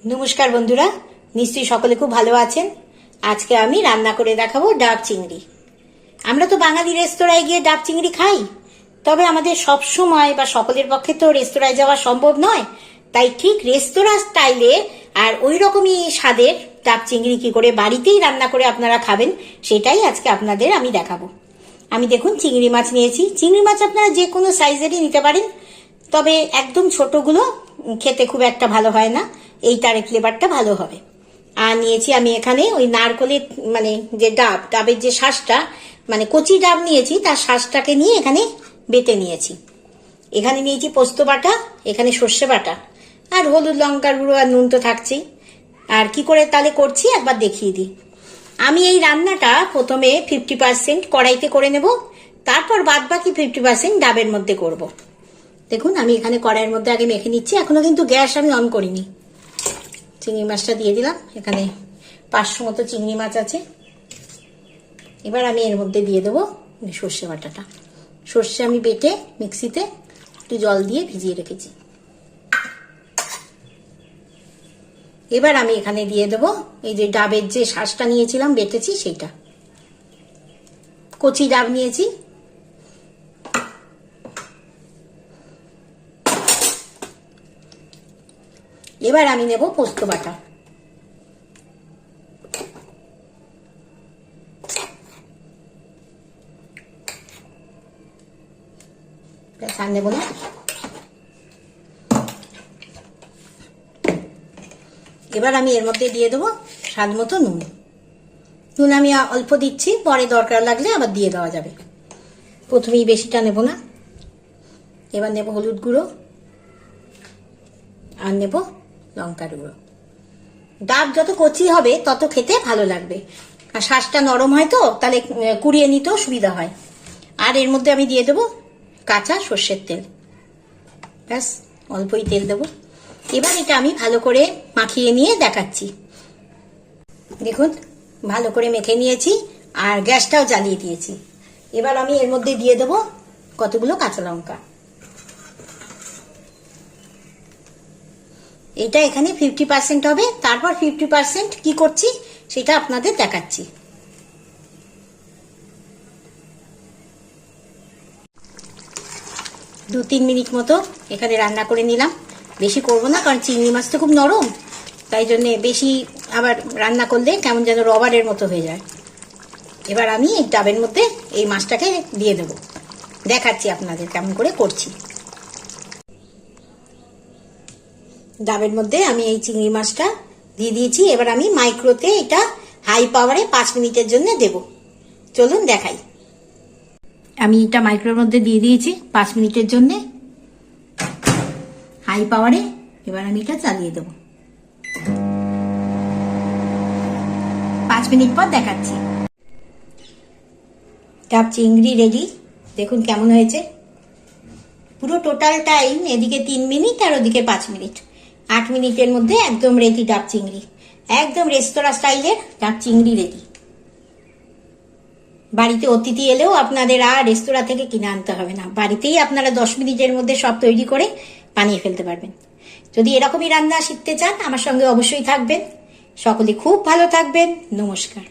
নমস্কার বন্ধুরা, নিশ্চয়ই সকলে খুব ভালো আছেন। আজকে আমি রান্না করে দেখাবো ডাব চিংড়ি। আমরা তো বাঙালি রেস্তোরাঁয় গিয়ে ডাব চিংড়ি খাই, তবে আমাদের সব সময় বা সকলের পক্ষে তো রেস্তোরাঁয় যাওয়া সম্ভব নয়। তাই ঠিক রেস্তোরাঁ স্টাইলে আর ওই রকমই স্বাদের ডাব চিংড়ি কি করে বাড়িতেই রান্না করে আপনারা খাবেন, সেটাই আজকে আপনাদের আমি দেখাবো। আমি দেখুন চিংড়ি মাছ নিয়েছি। চিংড়ি মাছ আপনারা যে কোনো সাইজেরই নিতে পারেন, তবে একদম ছোটগুলো খেতে খুব একটা ভালো হয় না, এইটার ফ্লেভারটা ভালো হবে। আর নিয়েছি আমি এখানে ওই নারকলের মানে যে ডাবের যে শাঁসটা, মানে কচি ডাব নিয়েছি, তার শাঁসটাকে নিয়ে এখানে বেটে নিয়েছি। এখানে নিয়েছি পোস্ত বাটা, এখানে সর্ষে বাটা, আর হলুদ লঙ্কার গুঁড়ো আর নুন তো থাকছেই। আর কি করে তাহলে করছি একবার দেখিয়ে দিই। আমি এই রান্নাটা প্রথমে 50% কড়াইতে করে নেব, তারপর বাদ বাকি 50% ডাবের মধ্যে করব। দেখুন আমি এখানে কড়াইয়ের মধ্যে আগে মেখে নিচ্ছি, এখনো কিন্তু গ্যাস আমি অন করিনি। চিংড়ি মাছটা দিয়ে দিলাম, এখানে 500 মতো চিংড়ি মাছ আছে। এবার আমি এর মধ্যে দিয়ে দেবো সর্ষে বাটাটা। সর্ষে আমি বেটে মিক্সিতে একটু জল দিয়ে ভিজিয়ে রেখেছি। এবার আমি এখানে দিয়ে দেবো এই যে ডাবের যে শাঁসটা নিয়েছিলাম বেটেছি, সেইটা। কচি ডাব নিয়েছি। এবার আমি নেব পোস্ত বাটা। আর নেব না। এবার আমি এর মধ্যে দিয়ে দেবো স্বাদ মতো নুন। নুন আমি অল্প দিচ্ছি, পরে দরকার লাগলে আবার দিয়ে দেওয়া যাবে, প্রথমেই বেশিটা নেব না। এবার নেব হলুদ গুঁড়ো আর নেব লঙ্কার গুঁড়ো। ডাব যত কচি হবে তত খেতে ভালো লাগবে, আর শাঁসটা নরম হয় তো, তাহলে কুড়িয়ে নিতেও সুবিধা হয়। আর এর মধ্যে আমি দিয়ে দেবো কাঁচা সর্ষের তেল, ব্যাস অল্পই তেল দেবো। এবার এটা আমি ভালো করে মাখিয়ে নিয়ে দেখাচ্ছি। দেখুন ভালো করে মেখে নিয়েছি আর গ্যাসটাও জ্বালিয়ে দিয়েছি। এবার আমি এর মধ্যে দিয়ে দেবো কতগুলো কাঁচা লঙ্কা। এটা এখানে 50% হবে, তারপর 50% কি করছি সেটা আপনাদের দেখাচ্ছি। দু 3 মিনিট মতো এখানে রান্না করে নিলাম, বেশি করব না, কারণ চিংড়ি মাছ তো খুব নরম, তাই জন্যে বেশি আবার রান্না করলে কেমন যেন রবারের মতো হয়ে যায়। এবার আমি এই ডাবের মধ্যে এই মাছটাকে দিয়ে দেবো, দেখাচ্ছি আপনাদের কেমন করে করছি। ডাবের মধ্যে আমি এই চিংড়ি মাছটা দিয়ে দিয়েছি। এবার আমি মাইক্রোতে এটা হাই পাওয়ারে 5 মিনিটের জন্য দেব। চলুন দেখাই। আমি এটা মাইক্রোর মধ্যে দিয়ে দিয়েছি 5 মিনিটের জন্য হাই পাওয়ারে। এবার আমি এটা চালিয়ে দেব। 5 মিনিট পর দেখাচ্ছি। ডাব চিংড়ি রেডি, দেখুন কেমন হয়েছে। পুরো টোটাল টাইম এদিকে 3 মিনিট আর ওদিকে 5 মিনিট, 8 মিনিটের মধ্যে একদম রেডি ডাব চিংড়ি। একদম রেস্তোরাঁ স্টাইলের ডাব চিংড়ি রেডি। বাড়িতে অতিথি এলেও আপনাদের আর রেস্তোরাঁ থেকে কিনে আনতে হবে না, বাড়িতেই আপনারা 10 মিনিটের মধ্যে সব তৈরি করে বানিয়ে ফেলতে পারবেন। যদি এরকমই রান্না শিখতে চান আমার সঙ্গে অবশ্যই থাকবেন। সকলে খুব ভালো থাকবেন। নমস্কার।